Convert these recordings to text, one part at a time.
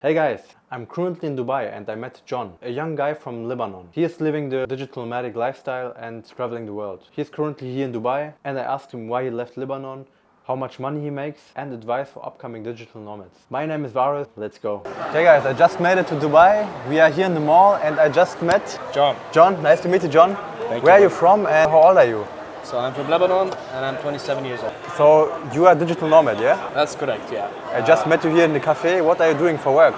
Hey guys, I'm currently in Dubai and I met John, a young guy from Lebanon. He is living the digital nomadic lifestyle and traveling the world. He is currently here in Dubai and I asked him why he left Lebanon, how much money he makes and advice for upcoming digital nomads. My name is Varis, let's go. Okay guys, I just made it to Dubai. We are here in the mall and I just met John. John, nice to meet you, John. Thank Where you. are you from and how old are you? So I'm from Lebanon and I'm 27 years old. So you are a digital nomad, yeah? That's correct, yeah. I just met you here in the cafe. What are you doing for work?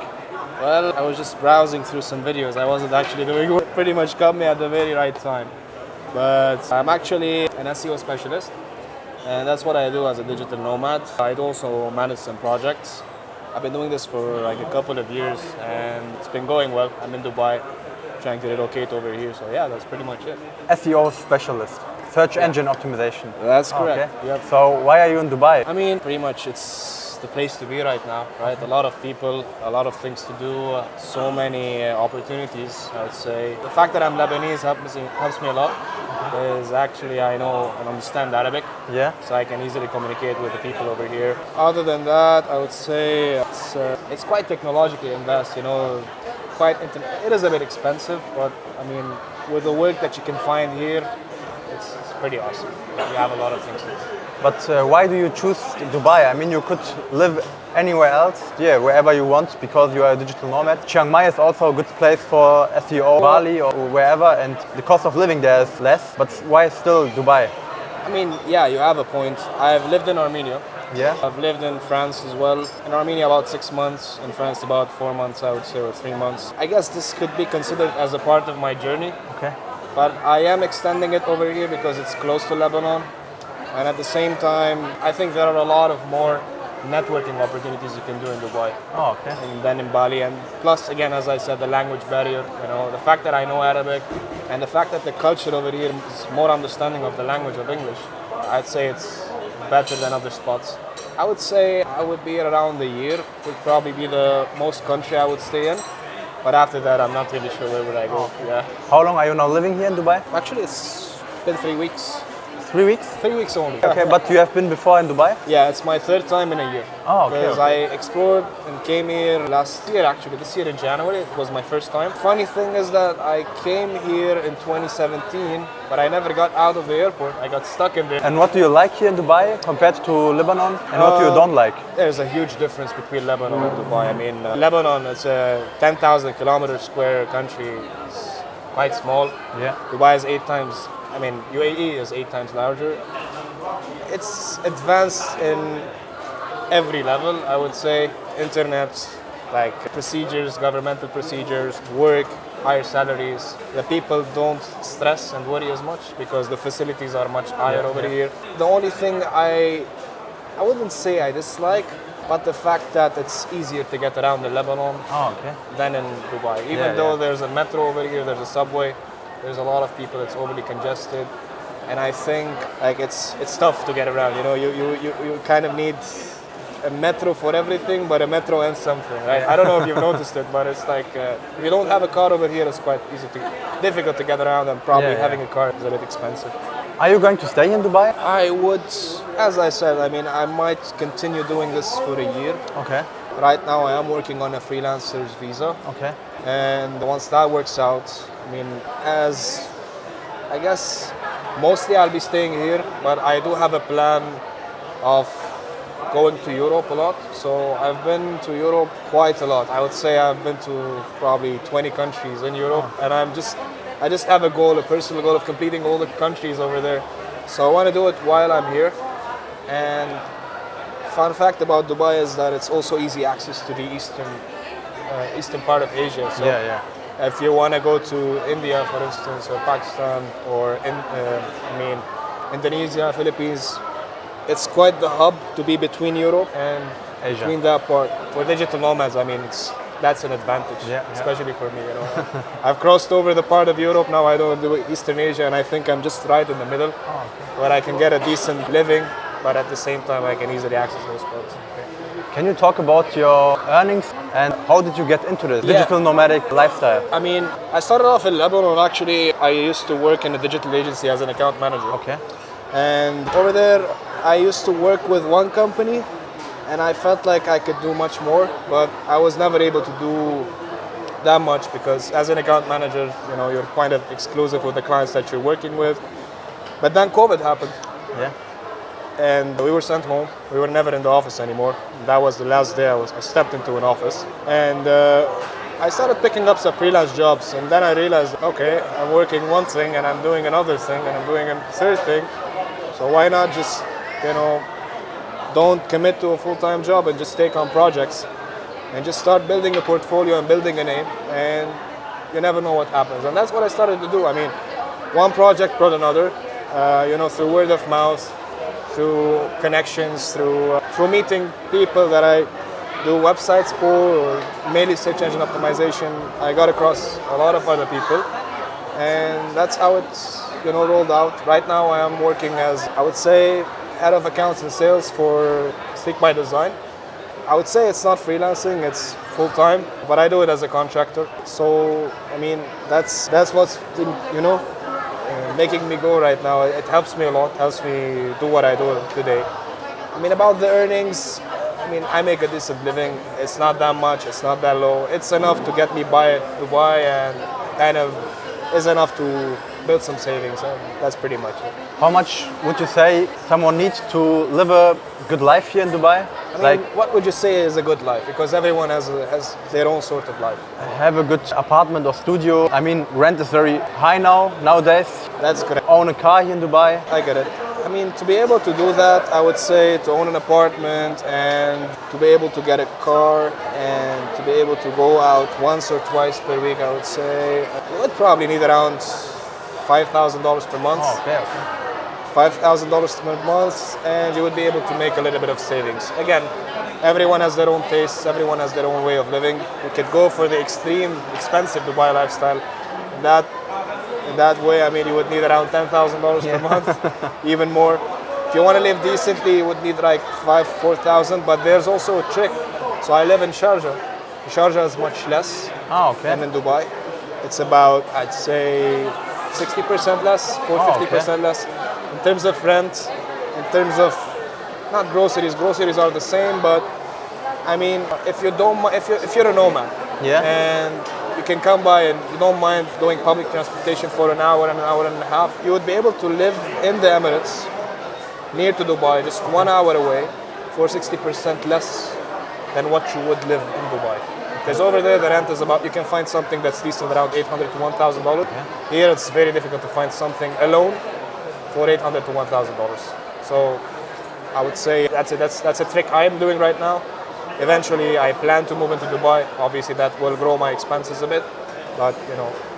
Well, I was just browsing through some videos. I wasn't actually doing work. Pretty much got me at the very right time. But I'm actually an SEO specialist and that's what I do as a digital nomad. I'd also manage some projects. I've been doing this for like a couple of years and it's been going well. I'm in Dubai trying to relocate over here. So yeah, that's pretty much it. SEO specialist, search engine optimization. That's correct. Okay. Yep. So why are you in Dubai? I mean, pretty much it's the place to be right now, right? A lot of people, a lot of things to do, so many opportunities, I would say. The fact that I'm Lebanese helps me a lot, because actually I know and understand Arabic, Yeah. so I can easily communicate with the people over here. Other than that, I would say it's quite technologically invest, you know, it is a bit expensive, but I mean, with the work that you can find here, it's pretty awesome. You have a lot of things to do. But why do you choose Dubai? I mean, you could live anywhere else, yeah, wherever you want, because you are a digital nomad. Chiang Mai is also a good place for SEO, Bali or wherever, and the cost of living there is less. But why still Dubai? I mean, yeah, you have a point. I've lived in Armenia. Yeah. I've lived in France as well. In Armenia about 6 months, in France about 4 months, I would say, or 3 months. I guess this could be considered as a part of my journey. Okay. But I am extending it over here because it's close to Lebanon. And at the same time, I think there are a lot of more networking opportunities you can do in Dubai Oh, okay. than in Bali. And plus, again, as I said, the language barrier, you know, the fact that I know Arabic and the fact that the culture over here is more understanding of the language of English, I'd say it's better than other spots. I would say I would be around a year, would probably be the most country I would stay in. But after that, I'm not really sure where would I go. Yeah. How long are you now living here in Dubai? Actually, it's been 3 weeks. 3 weeks? 3 weeks only. Okay, but you have been before in Dubai? Yeah, it's my third time in a year. Oh, okay. Because I explored and came here last year, actually. This year in January, it was my first time. Funny thing is that I came here in 2017, but I never got out of the airport. I got stuck in there. And what do you like here in Dubai compared to Lebanon? And what do you don't like? There's a huge difference between Lebanon and Dubai. I mean, Lebanon, it's a 10,000 kilometer square country. It's quite small. Yeah. Dubai is 8 times, I mean, UAE is 8 times larger. It's advanced in every level, I would say. Internet, like procedures, governmental procedures, work, higher salaries. The people don't stress and worry as much because the facilities are much higher over here. The only thing I wouldn't say I dislike, but the fact that it's easier to get around in Lebanon Oh, okay. than in Dubai. Even though there's a metro over here, there's a subway, there's a lot of people, it's overly congested. And I think like it's tough to get around, you know, you kind of need a metro for everything, but a metro and something, right? I don't know if you've noticed it, but it's like if you don't have a car over here, it's quite difficult to get around, and probably having a car is a bit expensive. Are you going to stay in Dubai? I would, as I said, I mean, I might continue doing this for a year. Okay. Right now I am working on a freelancer's visa. Okay. And once that works out, I mean, as I guess mostly I'll be staying here, but I do have a plan of going to Europe a lot. So I've been to Europe quite a lot. I would say I've been to probably 20 countries in Europe, and I just have a goal, a personal goal of completing all the countries over there. So I want to do it while I'm here. And fun fact about Dubai is that it's also easy access to the eastern part of Asia. So if you want to go to India, for instance, or Pakistan, or Indonesia, Philippines, it's quite the hub to be between Europe and Asia. Between that part. For digital nomads, I mean, that's an advantage, especially for me. You know, I've crossed over the part of Europe now. I don't do Eastern Asia, and I think I'm just right in the middle, where I can get a decent living, but at the same time, I can easily access those spots. Can you talk about your earnings and how did you get into this digital nomadic lifestyle? I mean, I started off in Lebanon. Actually, I used to work in a digital agency as an account manager. Okay. And over there, I used to work with one company and I felt like I could do much more, but I was never able to do that much because as an account manager, you're kind of exclusive with the clients that you're working with. But then COVID happened. Yeah. And we were sent home. We were never in the office anymore. That was the last day I stepped into an office. And I started picking up some freelance jobs. And then I realized, okay, I'm working one thing and I'm doing another thing and I'm doing a third thing. So why not just, don't commit to a full-time job and just take on projects and just start building a portfolio and building a name, and you never know what happens. And that's what I started to do. I mean, one project brought another, through word of mouth, through connections, through meeting people that I do websites for, or mainly search engine optimization. I got across a lot of other people, and that's how it's rolled out. Right now I am working as, I would say, head of accounts and sales for Stick by Design. I would say it's not freelancing, it's full-time, but I do it as a contractor. So, I mean, that's what's been, making me go right now. It helps me a lot, helps me do what I do today. I mean, about the earnings, I make a decent living. It's not that much, it's not that low. It's enough to get me by Dubai and kind of is enough to build some savings, and that's pretty much it. How much would you say someone needs to live a good life here in Dubai? What would you say is a good life? Because everyone has their own sort of life. Have a good apartment or studio. Rent is very high nowadays. That's correct. Own a car here in Dubai. I get it. To be able to do that, I would say to own an apartment and to be able to get a car and to be able to go out once or twice per week, I would say you would probably need around $5,000 per month. Oh, okay. $5,000 per month, and you would be able to make a little bit of savings. Again, everyone has their own tastes, everyone has their own way of living. You could go for the extreme, expensive Dubai lifestyle. In that way, you would need around $10,000 per month, even more. If you want to live decently, you would need like $4,000, but there's also a trick. So I live in Sharjah. Sharjah is much less than in Dubai. It's about, I'd say, 60% less, 50% less. In terms of rent, in terms of not groceries are the same, but if you're a nomad, and you can come by and you don't mind doing public transportation for an hour and a half, you would be able to live in the Emirates, near to Dubai, just 1 hour away, for 60% less than what you would live in Dubai. Because over there, the rent is about, you can find something that's decent around $800 to $1,000. Here, it's very difficult to find something alone for $800 to $1,000. So I would say that's a trick I'm doing right now. Eventually, I plan to move into Dubai. Obviously, that will grow my expenses a bit. But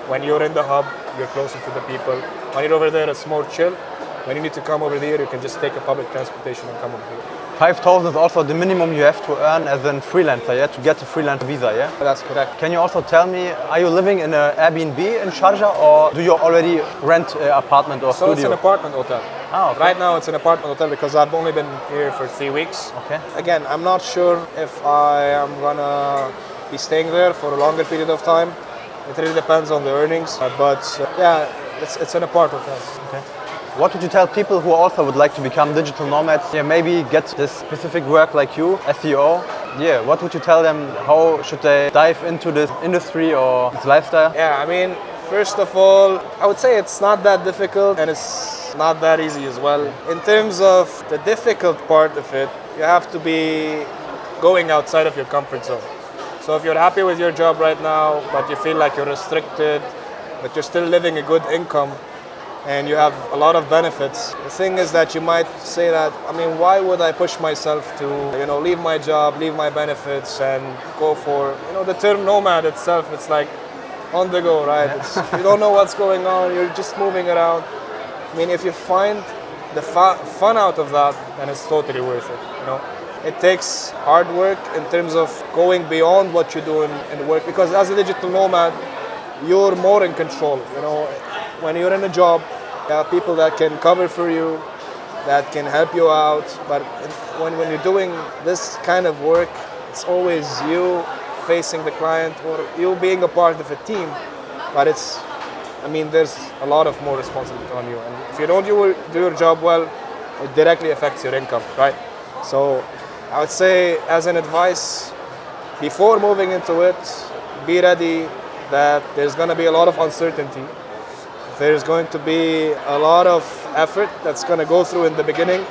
when you're in the hub, you're closer to the people. When you're over there, it's more chill. When you need to come over here, you can just take a public transportation and come over here. 5,000 is also the minimum you have to earn as a freelancer, to get a freelance visa, That's correct. Can you also tell me, are you living in an Airbnb in Sharjah, or do you already rent an apartment or studio? So it's an apartment hotel. Okay. Right now it's an apartment hotel because I've only been here for 3 weeks. Okay. Again, I'm not sure if I am gonna be staying there for a longer period of time. It really depends on the earnings, but it's an apartment hotel. Okay. What would you tell people who also would like to become digital nomads? Maybe get this specific work like you, SEO. What would you tell them? How should they dive into this industry or this lifestyle? First of all, I would say it's not that difficult and it's not that easy as well. In terms of the difficult part of it, you have to be going outside of your comfort zone. So if you're happy with your job right now, but you feel like you're restricted, but you're still living a good income, and you have a lot of benefits. The thing is that you might say that, why would I push myself to, leave my job, leave my benefits and go for, the term nomad itself, it's like on the go, right? You don't know what's going on, you're just moving around. If you find the fun out of that, then it's totally worth it, It takes hard work in terms of going beyond what you do in work, because as a digital nomad, you're more in control, When you're in a job, you have people that can cover for you, that can help you out. But when you're doing this kind of work, it's always you facing the client or you being a part of a team. But there's a lot of more responsibility on you. And if you don't do your job well, it directly affects your income, right? So I would say, as an advice, before moving into it, be ready that there's going to be a lot of uncertainty. There's going to be a lot of effort that's going to go through in the beginning,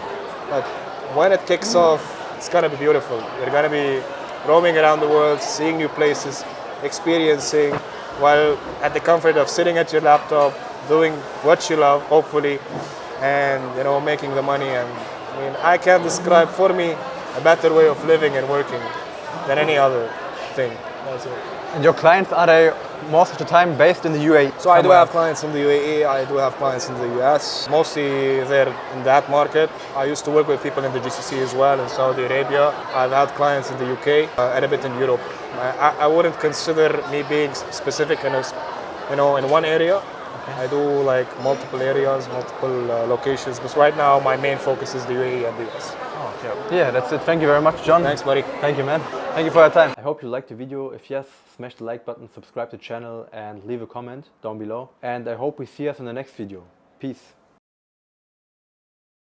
but when it kicks off, it's going to be beautiful. You're going to be roaming around the world, seeing new places, experiencing, while at the comfort of sitting at your laptop, doing what you love, hopefully, and making the money. And I mean, I can't describe for me a better way of living and working than any other thing. That's it. And your clients, are they most of the time based in the UAE? So I do have clients in the UAE, I do have clients in the US, mostly they're in that market. I used to work with people in the GCC as well, in Saudi Arabia. I've had clients in the UK and a bit in Europe. I wouldn't consider me being specific in one area. I do like multiple areas, multiple locations, but right now my main focus is the UAE and the US. Oh, okay. Yeah, that's it. Thank you very much, John. Thanks, buddy. Thank you, man. Thank you for your time. I hope you liked the video. If yes, smash the like button, subscribe to the channel and leave a comment down below. And I hope we see us in the next video. Peace.